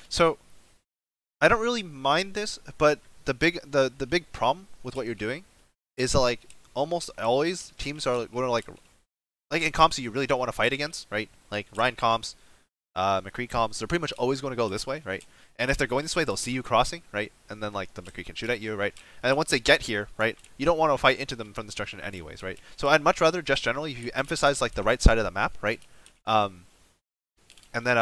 So I don't really mind this, but the big problem with what you're doing is that, like, almost always teams are going to like in comps you really don't want to fight against, right? Like Ryan comps, McCree comps, they're pretty much always going to go this way, right? And if they're going this way, they'll see you crossing, right? And then like the McCree can shoot at you, right? And then once they get here, right, you don't want to fight into them from this direction anyways, right? So I'd much rather just generally if you emphasize like the right side of the map, right? And then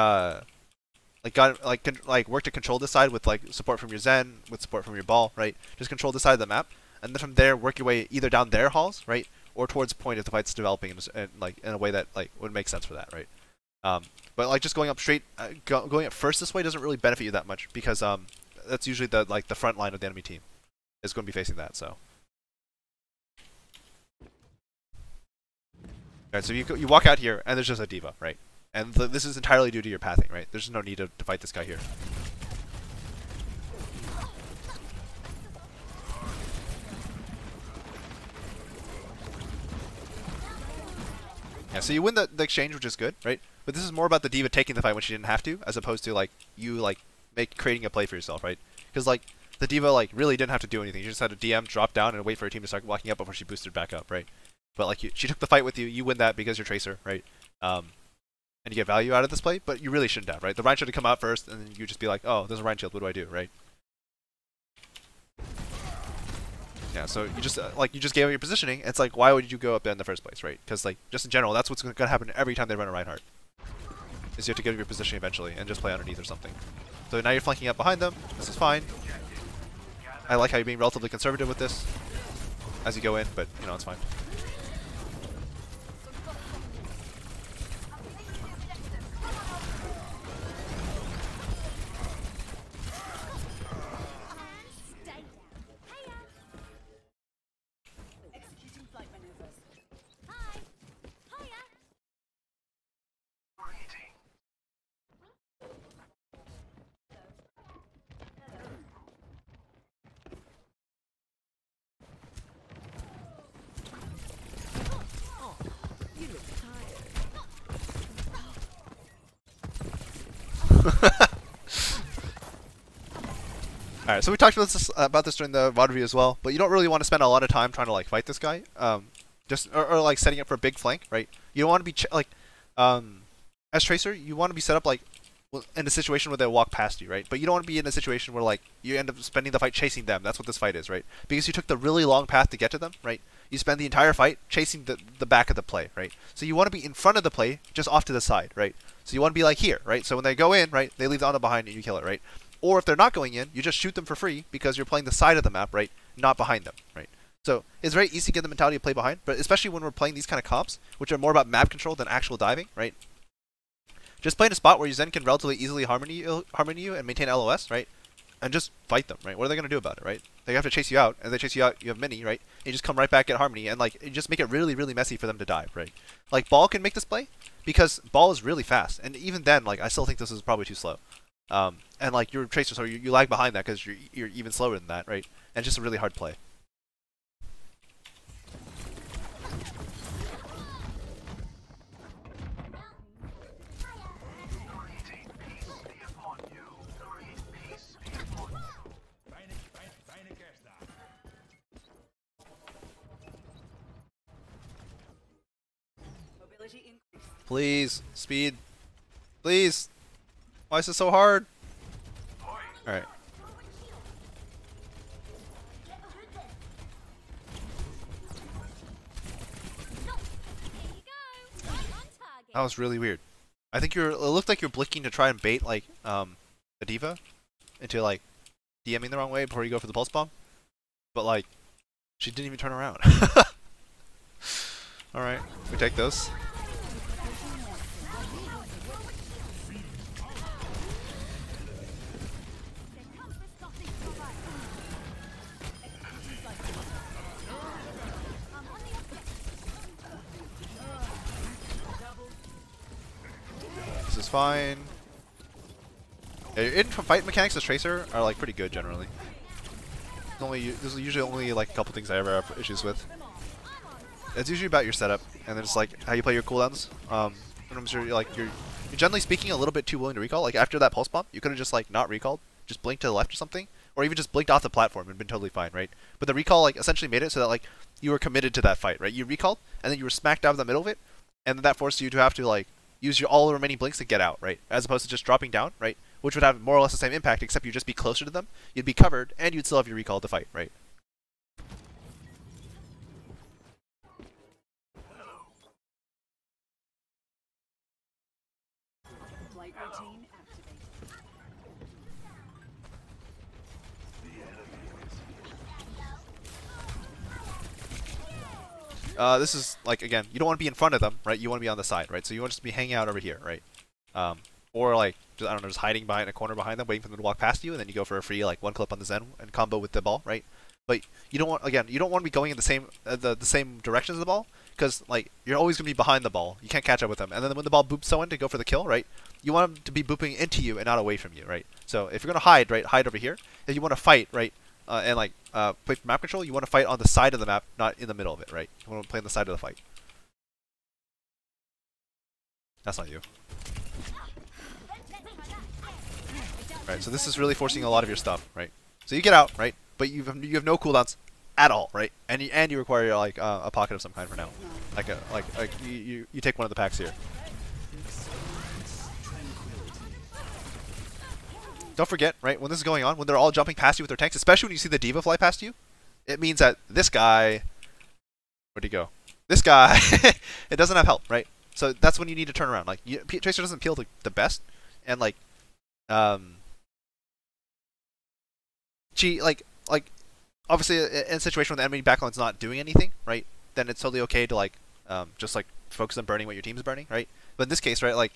like work to control this side with like support from your Zen, with support from your ball, right? Just control this side of the map, and then from there work your way either down their halls, right, or towards point if the fight's developing in a way that like would make sense for that, right? But like just going up straight, going up first this way doesn't really benefit you that much because that's usually the front line of the enemy team is going to be facing that. So, alright, so you walk out here and there's just a diva, right? And this is entirely due to your pathing, right? There's no need to fight this guy here. Yeah, so you win the exchange, which is good, right? But this is more about the diva taking the fight when she didn't have to, as opposed to like you like creating a play for yourself, right? Because like the diva like really didn't have to do anything. You just had to DM, drop down, and wait for her team to start walking up before she boosted back up, right? But like she took the fight with you. You win that because you're Tracer, right? And you get value out of this play, but you really shouldn't have, right? The Rhine should have come out first, and then you just be like, oh, there's a Rhine shield, what do I do, right? Yeah, so you just you just gave up your positioning. It's like, why would you go up there in the first place, right? Because like just in general, that's what's going to happen every time they run a Reinhardt. Is you have to give up your positioning eventually and just play underneath or something. So now you're flanking up behind them. This is fine. I like how you're being relatively conservative with this as you go in, but you know it's fine. Alright, so we talked about this during the VOD review as well, but you don't really want to spend a lot of time trying to like fight this guy, or like setting up for a big flank, right? You don't want to be as Tracer, you want to be set up like in a situation where they walk past you, right? But you don't want to be in a situation where like you end up spending the fight chasing them. That's what this fight is, right? Because you took the really long path to get to them, right? You spend the entire fight chasing the back of the play, right? So you want to be in front of the play, just off to the side, right? So you want to be like here, right? So when they go in, right, they leave the Ana behind and you kill it, right? Or if they're not going in, you just shoot them for free because you're playing the side of the map, right? Not behind them, right? So it's very easy to get the mentality to play behind, but especially when we're playing these kind of comps, which are more about map control than actual diving, right? Just play in a spot where your Zen can relatively easily harmony you and maintain LOS, right? And just fight them, right? What are they going to do about it, right? They have to chase you out, and they chase you out, you have mini, right? And you just come right back at harmony, and like, you just make it really, really messy for them to dive, right? Like, Ball can make this play, because Ball is really fast, and even then, like, I still think this is probably too slow. And like, you're Tracer, so you lag behind that because you're even slower than that, right? And it's just a really hard play. Please, speed. Please. Why is this so hard? Alright. That was really weird. I think it looked like you're blinking to try and bait like a diva into like DMing the wrong way before you go for the pulse bomb. But like she didn't even turn around. Alright, we take those. This is fine. Yeah, your in-fight mechanics as Tracer are like pretty good generally. There's usually only like a couple things I ever have issues with. It's usually about your setup and then it's like how you play your cooldowns. sometimes you're generally speaking a little bit too willing to recall. Like after that pulse bomb, you could have just like not recalled, just blinked to the left or something, or even just blinked off the platform and been totally fine, right? But the recall like essentially made it so that like you were committed to that fight, right? You recalled and then you were smacked out of the middle of it, and then that forced you to have to like use your all the remaining blinks to get out, right? As opposed to just dropping down, right? Which would have more or less the same impact, except you'd just be closer to them, you'd be covered, and you'd still have your recall to fight, right? This is like again, you don't want to be in front of them, right? You want to be on the side, right? So you want to just be hanging out over here, right? Or like just, I don't know, just hiding behind a corner behind them, waiting for them to walk past you, and then you go for a free like one clip on the Zen and combo with the ball, right? But you don't want you don't want to be going in the same directions of the ball, because like you're always gonna be behind the ball. You can't catch up with them, and then when the ball boops someone to go for the kill, right? You want them to be booping into you and not away from you, right? So if you're gonna hide, right, hide over here. If you want to fight, right, and like play for map control, you want to fight on the side of the map, not in the middle of it, right? You want to play on the side of the fight. That's not you. Right, so this is really forcing a lot of your stuff, right? So you get out, right? But you have no cooldowns at all, right? And you require like a pocket of some kind for now, like you take one of the packs here. Don't forget, right? When this is going on, when they're all jumping past you with their tanks, especially when you see the D.Va fly past you, it means that this guy, where'd he go? This guy, it doesn't have help, right? So that's when you need to turn around. Like Tracer doesn't peel the best, and like she like obviously in a situation where the enemy backline's not doing anything, right? Then it's totally okay to like just like focus on burning what your team is burning, right? But in this case, right, like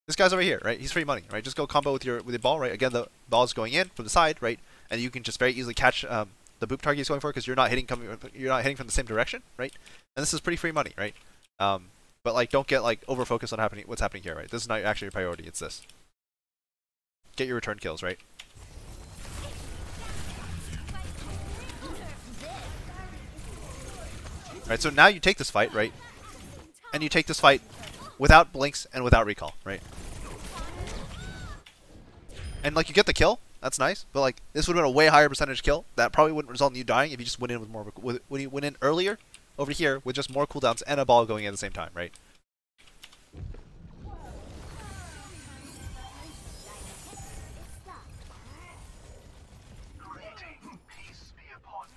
this guy's over here, right? He's free money, right? Just go combo with your ball, right? Again, the ball's going in from the side, right? And you can just very easily catch the boop target he's going for because you're not hitting from the same direction, right? And this is pretty free money, right? But like don't get like over focused on what's happening here, right? This is not actually your priority. It's this. Get your return kills, right? Right, so now you take this fight, right? And you take this fight without blinks and without recall, right? And like you get the kill, that's nice, but like this would have been a way higher percentage kill. That probably wouldn't result in you dying if you just went in with more when you went in earlier over here with just more cooldowns and a ball going in at the same time, right?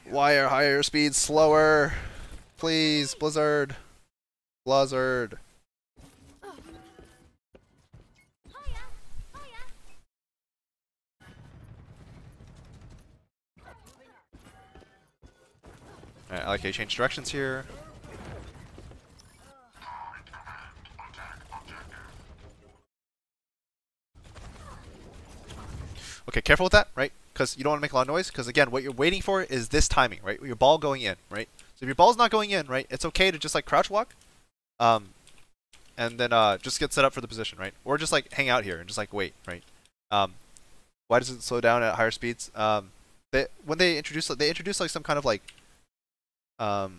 Why are higher speeds slower? Please, Blizzard. Blizzard. Alright, I like how you change directions here. Okay, careful with that, right? Because you don't want to make a lot of noise, because again, what you're waiting for is this timing, right? Your ball going in, right? So if your ball's not going in, right, it's okay to just like crouch walk, and then just get set up for the position, right? Or just like hang out here and just like wait, right? Why does it slow down at higher speeds? When they introduce like some kind of like I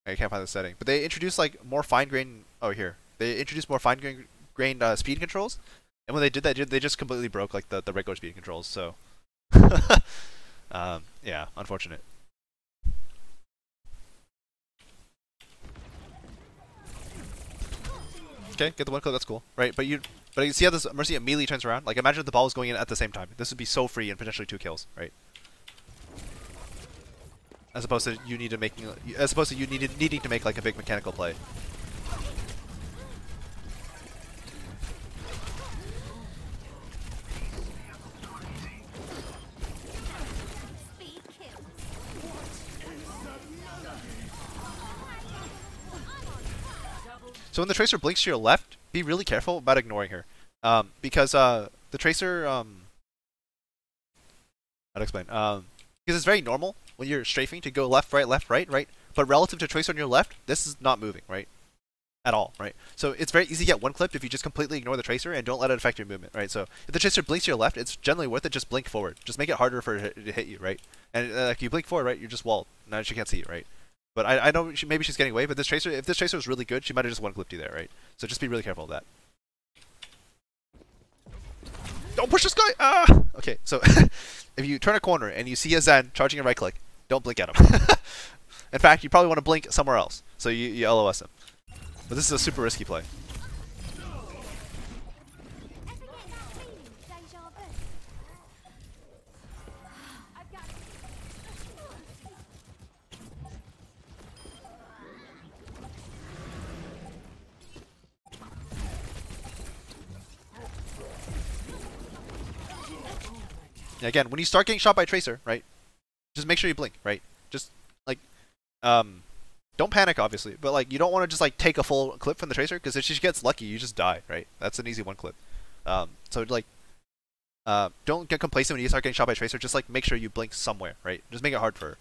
can't find the setting, but they introduce like more fine-grained. Oh, here they introduced more fine-grained speed controls. And when they did that, they just completely broke like the regular speed controls. So, yeah, unfortunate. Okay, get the one clip. That's cool, right? But you see how this Mercy immediately turns around. Like imagine if the ball was going in at the same time. This would be so free and potentially 2 kills, right? As opposed to you needing to make like a big mechanical play. So when the Tracer blinks to your left, be really careful about ignoring her, because the Tracer, how to explain? Because it's very normal when you're strafing to go left, right, right. But relative to Tracer on your left, this is not moving, right? At all, right? So it's very easy to get one clipped if you just completely ignore the Tracer and don't let it affect your movement, right? So if the Tracer blinks to your left, it's generally worth it. Just blink forward. Just make it harder for her to hit you, right? And if you blink forward, right, you're just walled. Now she can't see you, right? But I know maybe she's getting away, but if this Tracer was really good, she might have just one-clipped you there, right? So just be really careful of that. Don't push this guy! Ah! Okay, so if you turn a corner and you see a Zen charging a right click, don't blink at him. In fact, you probably want to blink somewhere else. So you LOS him. But this is a super risky play. Again, when you start getting shot by Tracer, right, just make sure you blink, right? Just, like, don't panic, obviously, but, like, you don't want to just, like, take a full clip from the Tracer, because if she gets lucky, you just die, right? That's an easy one clip. So, like, don't get complacent when you start getting shot by Tracer, just, like, make sure you blink somewhere, right? Just make it hard for her.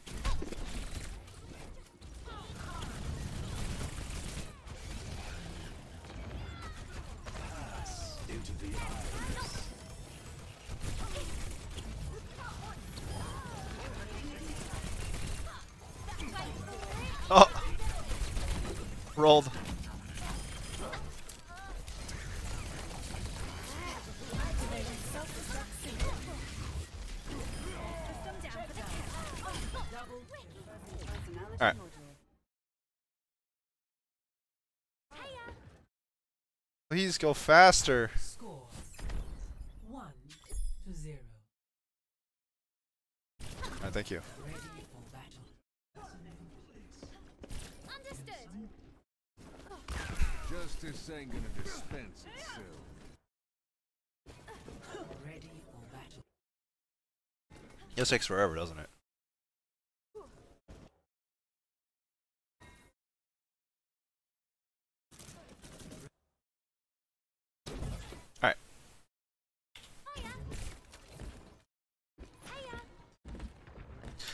Oh! Rolled. Alright. Please go faster. Score 1-0. Alright, thank you. Ready for battle. Justice ain't gonna dispense itself. Ready for battle. This takes forever, doesn't it? Alright.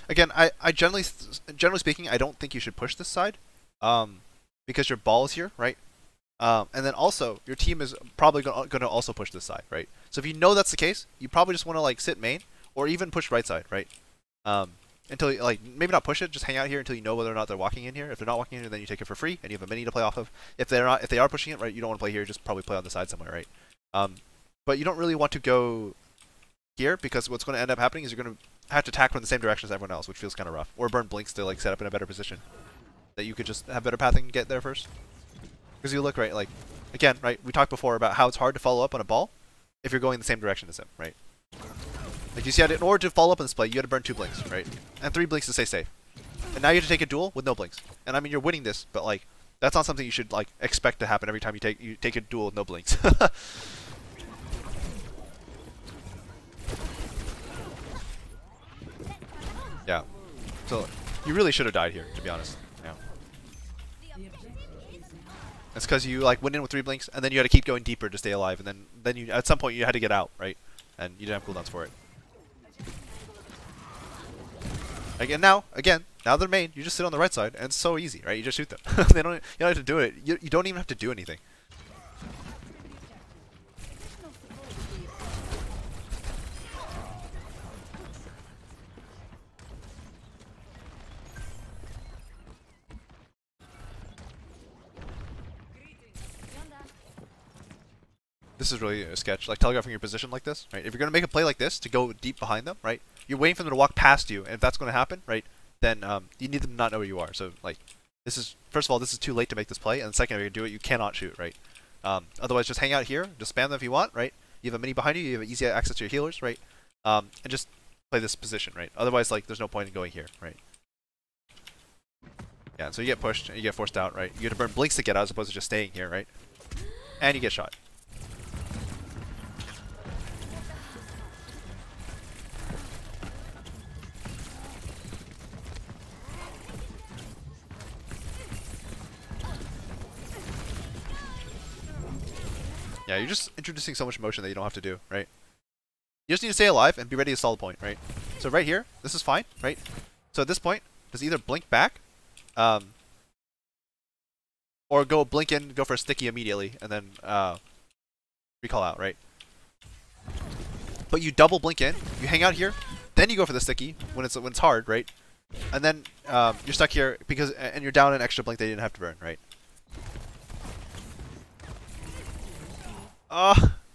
Again, I generally speaking, I don't think you should push this side, because your ball is here, right? And then also your team is probably going to also push this side, right? So if you know that's the case, you probably just want to like sit main or even push right side, right? Until you, like maybe not push it, just hang out here until you know whether or not they're walking in here. If they're not walking in here, then you take it for free and you have a mini to play off of. If they are pushing it, right, you don't want to play here, just probably play on the side somewhere, right? But you don't really want to go here because what's going to end up happening is you're going to have to attack from the same direction as everyone else, which feels kind of rough. Or burn blinks to like set up in a better position that you could just have better pathing and get there first. Because you look, right, like, again, right, we talked before about how it's hard to follow up on a ball if you're going the same direction as him, right? Like you see, in order to follow up on this play, you had to burn 2 blinks, right? And 3 blinks to stay safe. And now you have to take a duel with no blinks. And I mean, you're winning this, but like, that's not something you should like expect to happen every time you take a duel with no blinks. Yeah. So you really should have died here, to be honest. Yeah. It's because you like went in with 3 blinks, and then you had to keep going deeper to stay alive, and then you at some point you had to get out, right? And you didn't have cooldowns for it. Again, now they're main. You just sit on the right side, and it's so easy, right? You just shoot them. You don't have to do it. You don't even have to do anything. This is really a sketch, like telegraphing your position like this, right? If you're going to make a play like this to go deep behind them, right? You're waiting for them to walk past you, and if that's going to happen, right, then you need them to not know where you are. So, like, this is, first of all, this is too late to make this play, and second, if you're going to do it, you cannot shoot, right? Otherwise, just hang out here, just spam them if you want, right? You have a mini behind you, you have easy access to your healers, right? And just play this position, right? Otherwise, like, there's no point in going here, right? Yeah, so you get pushed, and you get forced out, right? You have to burn blinks to get out as opposed to just staying here, right? And you get shot. Yeah, you're just introducing so much motion that you don't have to do, right? You just need to stay alive and be ready to stall the point, right? So right here, this is fine, right? So at this point, just either blink back, or go blink in, go for a sticky immediately, and then recall out, right? But you double blink in, you hang out here, then you go for the sticky when it's hard, right? And then you're stuck here because and you're down an extra blink that you didn't have to burn, right?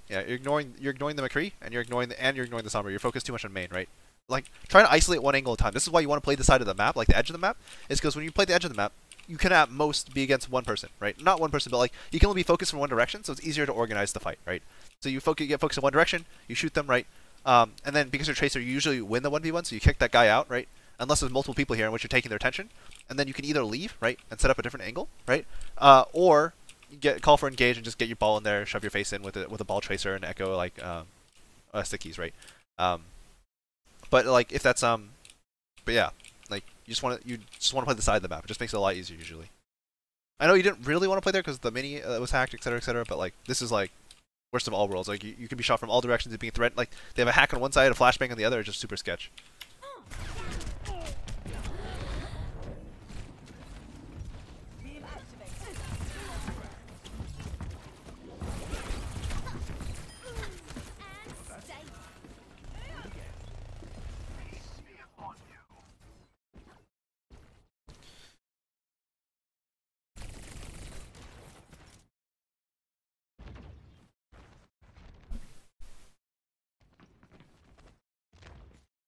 Yeah, you're ignoring the McCree and you're ignoring the Sombra. You're focused too much on main, right? Like try to isolate one angle at a time. This is why you want to play the side of the map, like the edge of the map, is because when you play the edge of the map, you can at most be against one person, right? Not one person, but like you can only be focused in one direction, so it's easier to organize the fight, right? So you get focused in one direction, you shoot them, right? And then because you're Tracer, you usually win the 1v1, so you kick that guy out, right? Unless there's multiple people here in which you're taking their attention, and then you can either leave, right, and set up a different angle, right? Or call for engage and just get your ball in there, shove your face in with a ball tracer and echo like stickies, right? But like if that's but yeah, like you just want to play the side of the map. It just makes it a lot easier usually. I know you didn't really want to play there because the mini was hacked, etc., but like this is like worst of all worlds. Like you can be shot from all directions and being threatened. Like they have a hack on one side, a flashbang on the other. It's just super sketch.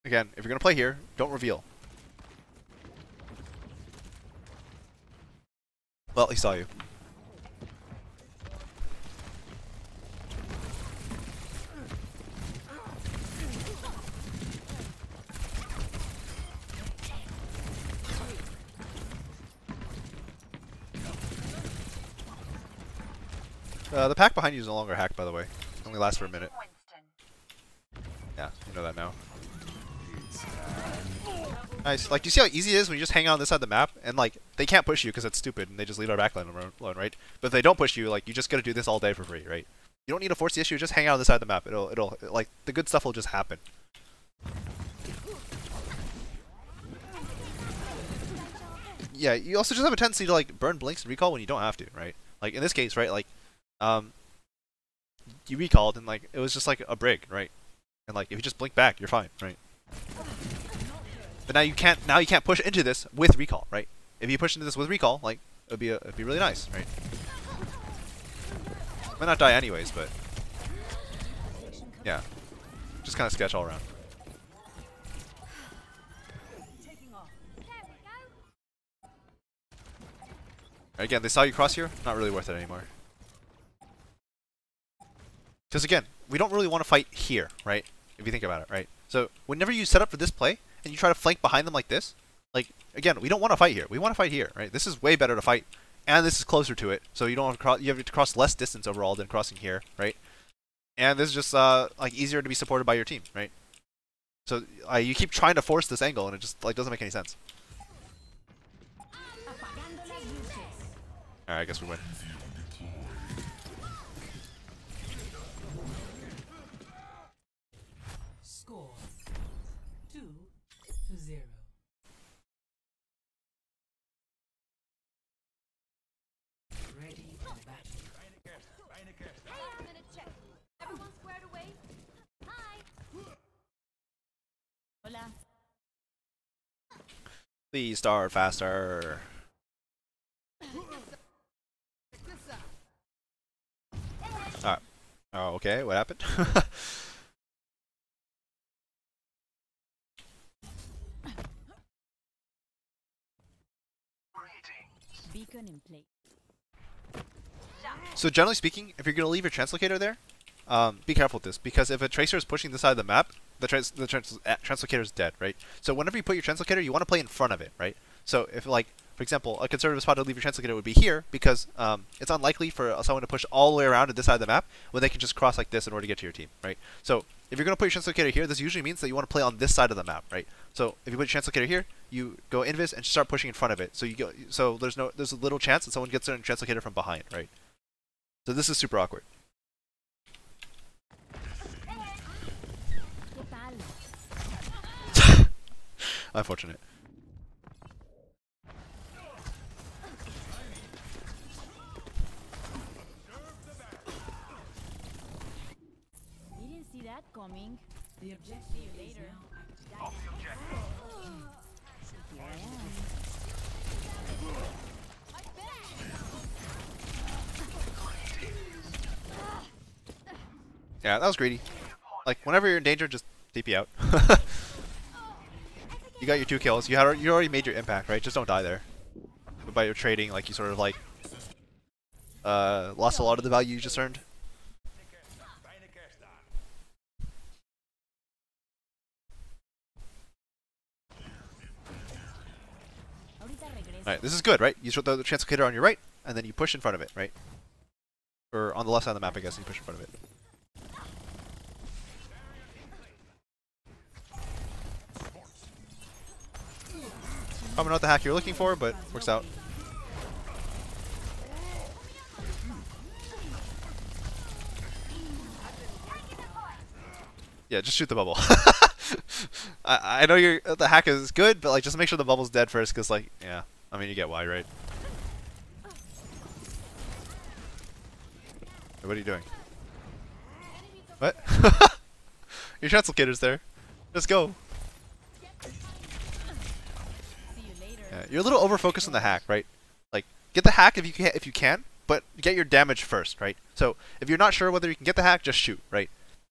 Again, if you're gonna play here, don't reveal. Well, he saw you. The pack behind you is no longer hacked, by the way. It only lasts for a minute. Yeah, you know that now. Nice. Like, do you see how easy it is when you just hang out on this side of the map? And, like, they can't push you because it's stupid and they just leave our backline alone, right? But if they don't push you, like, you just gotta do this all day for free, right? You don't need to force the issue, just hang out on this side of the map. Like, the good stuff will just happen. Yeah, you also just have a tendency to, like, burn blinks and recall when you don't have to, right? Like, in this case, right, like, you recalled and, like, it was just, like, a brig, right? And, like, if you just blink back, you're fine, right? But now you can't push into this with recall, right? If you push into this with recall, like it'd be really nice, right? Might not die anyways, but yeah, just kind of sketch all around. Again, they saw you cross here. Not really worth it anymore. Because again, we don't really want to fight here, right? If you think about it, right? So whenever you set up for this play and you try to flank behind them like this, like again, we don't want to fight here. We want to fight here, right? This is way better to fight, and this is closer to it. So you don't have to cross. You have to cross less distance overall than crossing here, right? And this is just like easier to be supported by your team, right? So you keep trying to force this angle, and it just like doesn't make any sense. All right, I guess we win. Score 2-0. Ready for battle. Everyone squared away? Hi. Hola. Please start faster. Alright. Oh, okay, what happened? Beacon in place. So generally speaking, if you're going to leave your translocator there, be careful with this, because if a tracer is pushing the side of the map, the translocator is dead, right? So whenever you put your translocator, you want to play in front of it, right? So if, like, for example, a conservative spot to leave your translocator would be here, because it's unlikely for someone to push all the way around to this side of the map when they can just cross like this in order to get to your team, right? So if you're going to put your translocator here, this usually means that you want to play on this side of the map, right? So if you put your translocator here, you go invis and start pushing in front of it. So there's a little chance that someone gets their translocator from behind, right? So this is super awkward. Unfortunate. Didn't see that coming. The objective is now active. Here I am. Yeah, that was greedy. Like, whenever you're in danger, just TP out. You got your 2 kills. You already made your impact, right? Just don't die there. But by your trading, like, you sort of, like, lost a lot of the value you just earned. Alright, this is good, right? You throw the translocator on your right, and then you push in front of it, right? Or on the left side of the map, I guess, you push in front of it. Probably not the hack you're looking for, but works out. Yeah, just shoot the bubble. I know the hack is good, but like just make sure the bubble's dead first, because like, yeah, I mean you get why, right? What are you doing? What? Your translocator's there. Just go. Yeah, you're a little over focused on the hack, right? Like, get the hack if you can, but get your damage first, right? So if you're not sure whether you can get the hack, just shoot, right?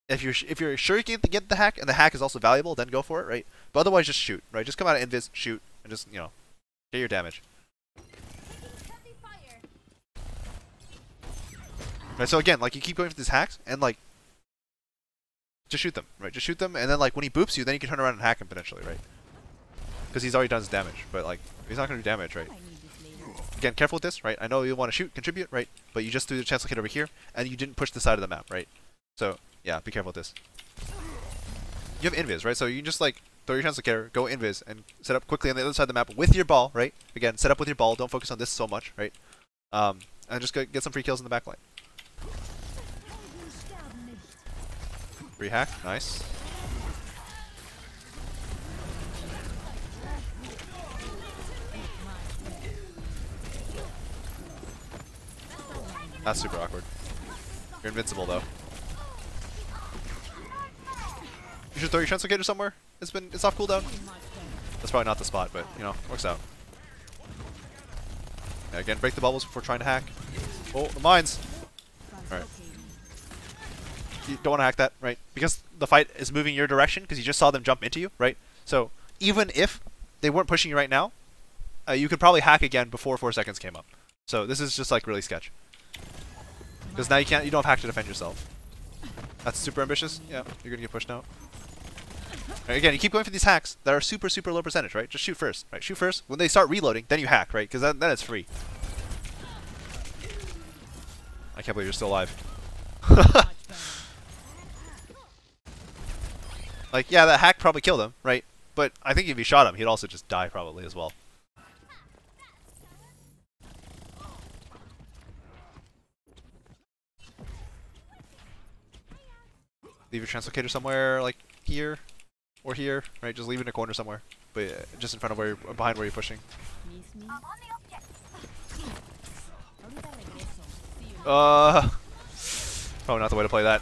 If you're sure you can get the hack and the hack is also valuable, then go for it, right? But otherwise, just shoot, right? Just come out of invis, shoot, and just get your damage. Right. So again, like you keep going for these hacks and like just shoot them, right? Just shoot them, and then like when he boops you, then you can turn around and hack him potentially, right? Because he's already done his damage, but like he's not gonna do damage, right? Again, careful with this, right? I know you want to shoot, contribute, right? But you just threw the chancellor kit over here, and you didn't push the side of the map, right? So yeah, be careful with this. You have invis, right? So you can just like throw your chancellor kit, go invis, and set up quickly on the other side of the map with your ball, right? Again, set up with your ball. Don't focus on this so much, right? And just get some free kills in the backline. Free hack, nice. That's super awkward. You're invincible though. You should throw your translocator somewhere. It's off cooldown. That's probably not the spot, but works out. Yeah, again, break the bubbles before trying to hack. Oh, the mines. Alright. You don't want to hack that, right? Because the fight is moving your direction, because you just saw them jump into you, right? So even if they weren't pushing you right now, you could probably hack again before 4 seconds came up. So this is just like really sketch. Because now you don't have hack to defend yourself. That's super ambitious. Yeah, you're gonna get pushed out. Right, again, you keep going for these hacks that are super, super low percentage, right? Just shoot first, right? Shoot first. When they start reloading, then you hack, right? Because then it's free. I can't believe you're still alive. Like, yeah, that hack probably killed him, right? But I think if you shot him, he'd also just die probably as well. Leave your translocator somewhere, like here or here, right? Just leave it in a corner somewhere, but just in front of behind where you're pushing. Probably not the way to play that.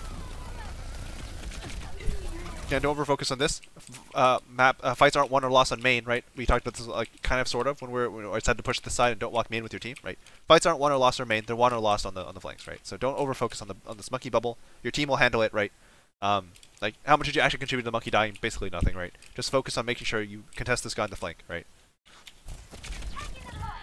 Yeah, don't over focus on this. Fights aren't won or lost on main, right? We talked about this like kind of sort of when I said to push this side and don't walk main with your team, right? Fights aren't won or lost on main; they're won or lost on the flanks, right? So don't over focus on this monkey bubble. Your team will handle it, right? Like how much did you actually contribute to the monkey dying? Basically nothing, right? Just focus on making sure you contest this guy on the flank, right?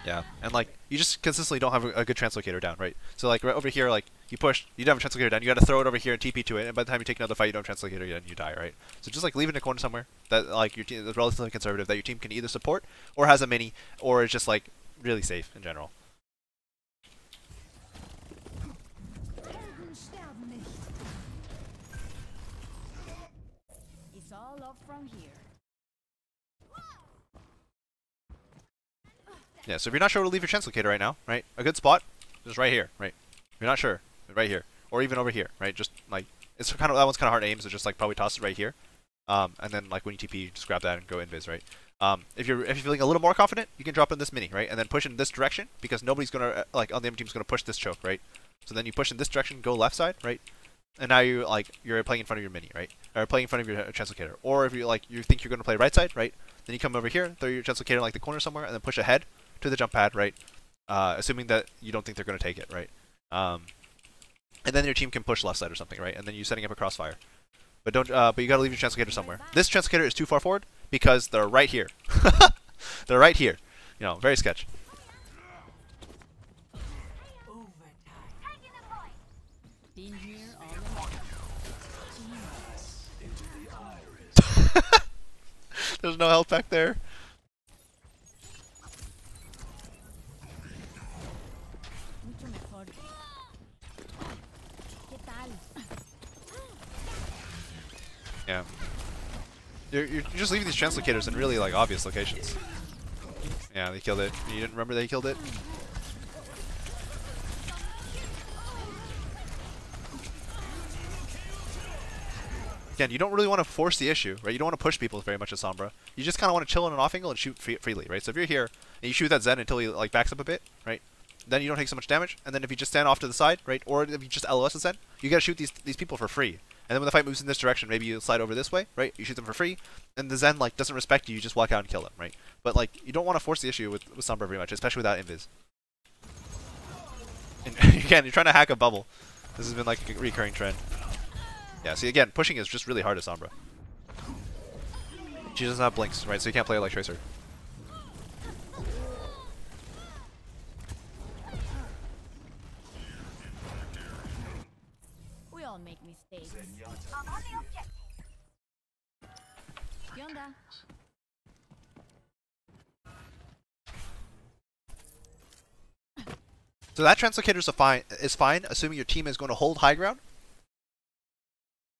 Yeah, and like you just consistently don't have a good translocator down, right? So like right over here, like you push, you don't have a translocator down, you got to throw it over here and TP to it, and by the time you take another fight, you don't have a translocator yet, and you die, right? So just like leave it in a corner somewhere that like your team is relatively conservative, that your team can either support or has a mini, or is just like really safe in general. It's all up from here. Yeah, so if you're not sure where to leave your translocator right now, right? A good spot is right here, right? If you're not sure, right here, or even over here, right? Just like it's kind of that one's kind of hard to aim, so just like probably toss it right here, and then like when you TP, just grab that and go invis, right? If you're feeling a little more confident, you can drop in this mini, right? And then push in this direction because nobody's gonna like on the M team's gonna push this choke, right? So then you push in this direction, go left side, right? And now you're playing in front of your mini, right? Or playing in front of your translocator. Or if you think you're gonna play right side, right? Then you come over here, throw your translocator in like the corner somewhere, and then push ahead to the jump pad, right? Assuming that you don't think they're going to take it, right? And and then your team can push left side or something, right? And then you're setting up a crossfire. But don't. But you gotta leave your translocator somewhere. This translocator is too far forward because they're right here. They're right here. You know, very sketch. Been here all There's no health back there. mucho mejor. ¿Qué tal? Yeah. You're just leaving these translocators in really like obvious locations. Yeah, they killed it. You didn't remember they killed it? Again, you don't really want to force the issue, right? You don't want to push people very much as Sombra. You just kind of want to chill in an off angle and shoot freely, right? So if you're here and you shoot that Zen until he like backs up a bit, right? Then you don't take so much damage. And then if you just stand off to the side, right? Or if you just LOS the Zen, you gotta shoot these people for free. And then when the fight moves in this direction, maybe you slide over this way, right? You shoot them for free, and the Zen like doesn't respect you. You just walk out and kill them, right? But like you don't want to force the issue with Sombra very much, especially without invis. And again, you're trying to hack a bubble. This has been like a recurring trend. Yeah, see again, pushing is just really hard as Sombra. She doesn't have blinks, right? So you can't play her like Tracer. We all make mistakes. ¿Qué onda? So that translocator is fine, assuming your team is going to hold high ground,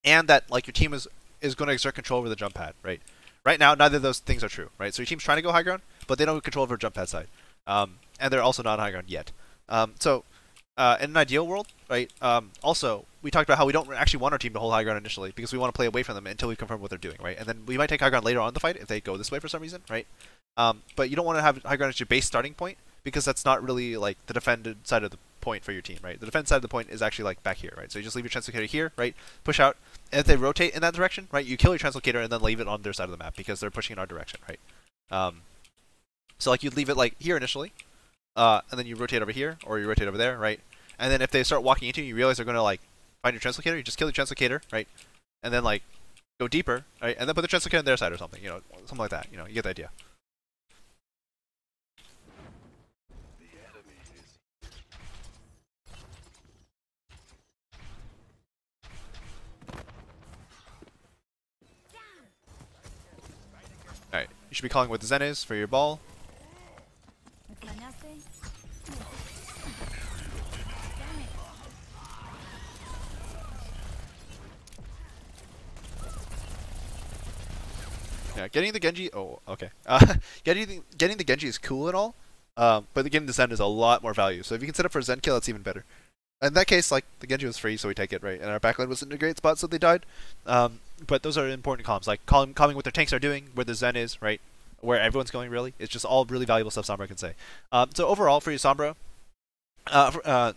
and that like your team is going to exert control over the jump pad, right? Right now, neither of those things are true, right? So your team's trying to go high ground, but they don't have control over jump pad side, and they're also not on high ground yet. So in an ideal world, right? Also, we talked about how we don't actually want our team to hold high ground initially because we want to play away from them until we confirm what they're doing, right? And then we might take high ground later on in the fight if they go this way for some reason, right? But you don't want to have high ground as your base starting point because that's not really like the defended side of the point for your team, right? The defense side of the point is actually like back here, right? So you just leave your translocator here, right? Push out, and if they rotate in that direction, right? You kill your translocator and then leave it on their side of the map because they're pushing in our direction, right? So like you'd leave it like here initially, and then you rotate over here or you rotate over there, right? And then if they start walking into you, you realize they're gonna like find your translocator, you just kill the translocator, right? And then like go deeper, right? And then put the translocator on their side or something, you know, something like that. You know, you get the idea. Alright, you should be calling what the Zen is for your ball. ¿Me extrañaste? Yeah, getting the Genji. Oh, okay. Getting the Genji is cool and all, but getting the Zen is a lot more value. So if you can set up for a Zen kill, that's even better. In that case, like the Genji was free, so we take it, right? And our backline was in a great spot, so they died. But those are important comms, like calming what their tanks are doing, where the Zen is, right? Where everyone's going, really. It's just all really valuable stuff Sombra can say. So overall, for your Sombra,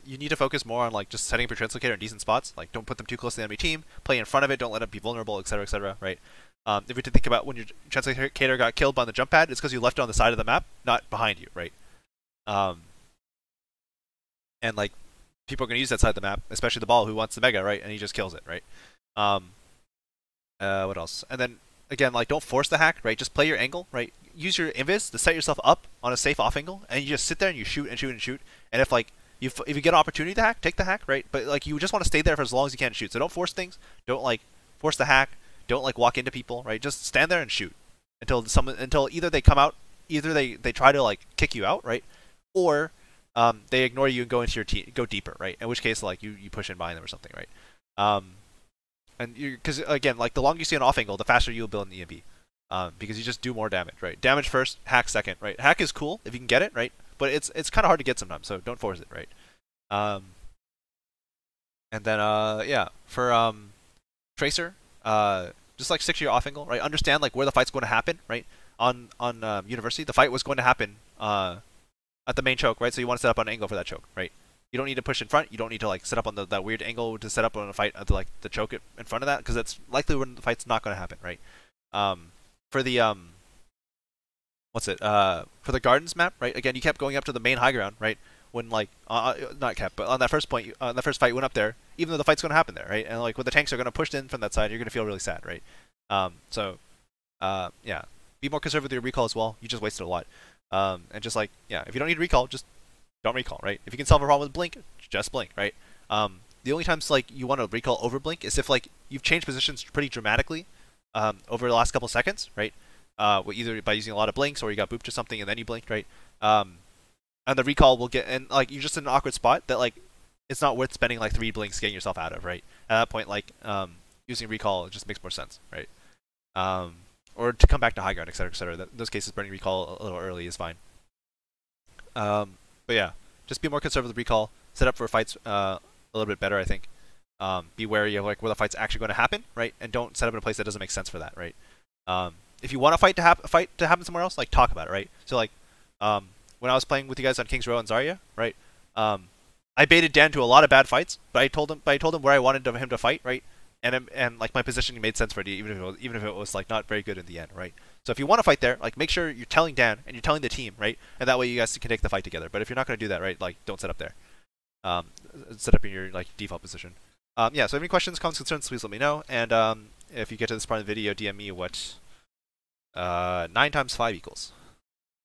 you need to focus more on like just setting up your translocator in decent spots. Like don't put them too close to the enemy team. Play in front of it. Don't let it be vulnerable, etc., right? If you think about when your translocator got killed on the jump pad, it's because you left it on the side of the map, not behind you, right? And like people are going to use that side of the map, especially the ball who wants the mega, right? And he just kills it, right? What else? And then again, like don't force the hack, right? Just play your angle, right? Use your invis to set yourself up on a safe off angle, and you just sit there and you shoot and shoot and shoot. And if like if you get an opportunity to hack, take the hack, right? But like you just want to stay there for as long as you can and shoot. So don't force things. Don't like force the hack. Don't like walk into people, right? Just stand there and shoot until either they come out, either they try to like kick you out, right? Or they ignore you and go into your team, go deeper, right? In which case, like you push in behind them or something, right? And because again, like the longer you see an off angle, the faster you'll build an EMP, because you just do more damage, right? Damage first, hack second, right? Hack is cool if you can get it, right? But it's kind of hard to get sometimes, so don't force it, right? And then yeah, for Tracer, just like stick to your off angle, right? Understand like where the fight's going to happen, right? On University, the fight was going to happen at the main choke, right? So you want to set up on an angle for that choke, right? You don't need to push in front. You don't need to like set up on that weird angle to set up on a fight at like the choke in front of that, because that's likely when the fight's not going to happen, right? For the for the gardens map, right? Again, you kept going up to the main high ground, right? when like not kept, but on that first point, on that first fight, you went up there, even though the fight's gonna happen there, right? And like when the tanks are gonna push in from that side, you're gonna feel really sad, right? Yeah, be more conservative with your recall as well. You just wasted a lot. And just like if you don't need recall, just don't recall, right? If you can solve a problem with blink, just blink, right? The only times like you want to recall over blink is if like you've changed positions pretty dramatically over the last couple seconds, right? Either by using a lot of blinks or you got booped or something and then you blinked, right? And the recall will get, and like you're just in an awkward spot that like it's not worth spending like 3 blinks getting yourself out of, right? At that point, like using recall just makes more sense, right? Or to come back to high ground, etc., etc. In those cases, burning recall a little early is fine. But yeah, just be more conservative with recall. Set up for fights a little bit better, I think. Be wary of like where the fight's actually going to happen, right? And don't set up in a place that doesn't make sense for that, right? If you want a fight to happen somewhere else, like talk about it, right? So like when I was playing with you guys on King's Row and Zarya, right? I baited Dan to a lot of bad fights, but I told him where I wanted him to fight, right? And like my positioning made sense for it, even if it was like not very good in the end, right? So if you want to fight there, like make sure you're telling Dan and you're telling the team, right? And that way you guys can take the fight together. But if you're not going to do that, right, like don't set up there. Set up in your like default position. Yeah. So if you have any questions, comments, concerns, please let me know. And if you get to this part of the video, DM me what 9 times 5 equals.